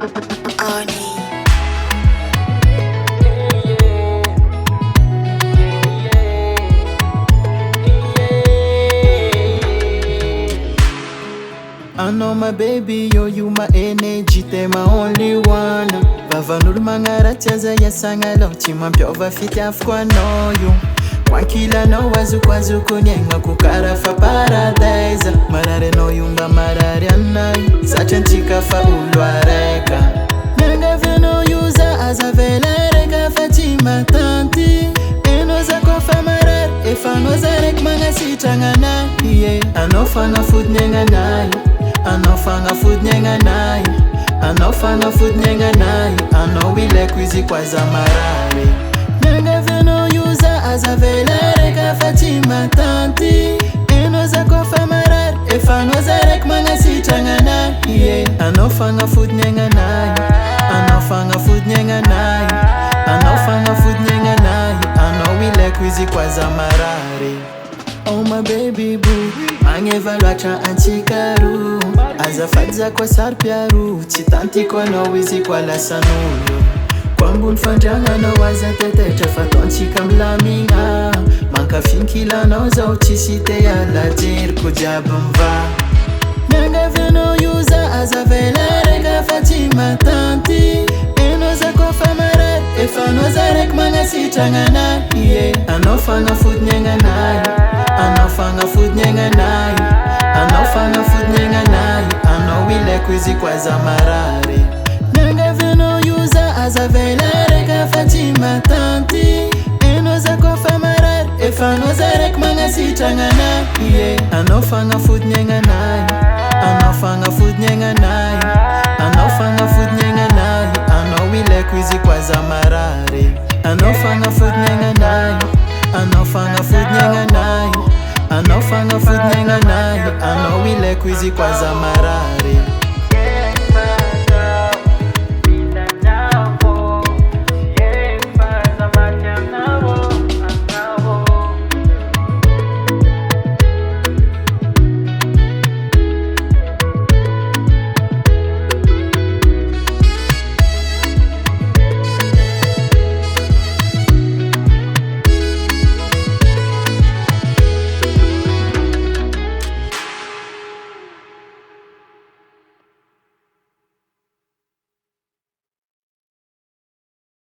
Oni. I know my baby, yo, you my energy, they my only one. Vavanul mangarachaza ya sangalo, chimampiova fiti afkwa no you. Wankila no wazu kunyengwa kukarafa paradise. Marare no yumba marare anai, sachanchika fa ulwareka. Nanga veno yuza azavelareka fatima tanti. Enoza kofa marar, efanoza rek manga sitangana. Yeah, anofanga food nyenga nai. Anofanga food nyenga nai. Anofanga food nyenga nai. Ano wile kwizi kwa zamarare. Nanga veno yuza azavelareka fatima tanti. Enoza kofa marar, efanoza rek manga sitangana. Yeah, anofanga food nyenga nai. Anofanga food nyenga nai. Anofanga food nyenga nai. Ano wile kwizi kwa zamarare. Oh my baby boo, angevalwacha anchikaru. Azafadza kwa sarpiaru, chitanti kwa nowizi kwa lasanulu. Kwambun fanjanga no wazatetecha fatonchika mlaminga. Manka finkila no za uchisite ya lajir kujabumva. Nanga veno yuza azavelareka fatima tanti. Enoza kofa marar, efanoza rek manga sitangana. Yeah, anofanga food nyenga nai. Anofanga food nyenga nai. Anofanga food nyenga nai. Ano wile kwizi kwa zamarare. Nanga veno yuza azavelareka fatima tanti. Enoza kofa marar, efanoza rek manga sitangana. Yeah, anofanga food nyenga nai. Anofanga food nyenga nai. Anofanga food nyenga nai. Ano wile kwizi kwa zamarare. Anofanga food nyenga nai. Anofanga food nyenga nai. Anofanga food nyenga nai. Ano wile kwizi kwa zamarare.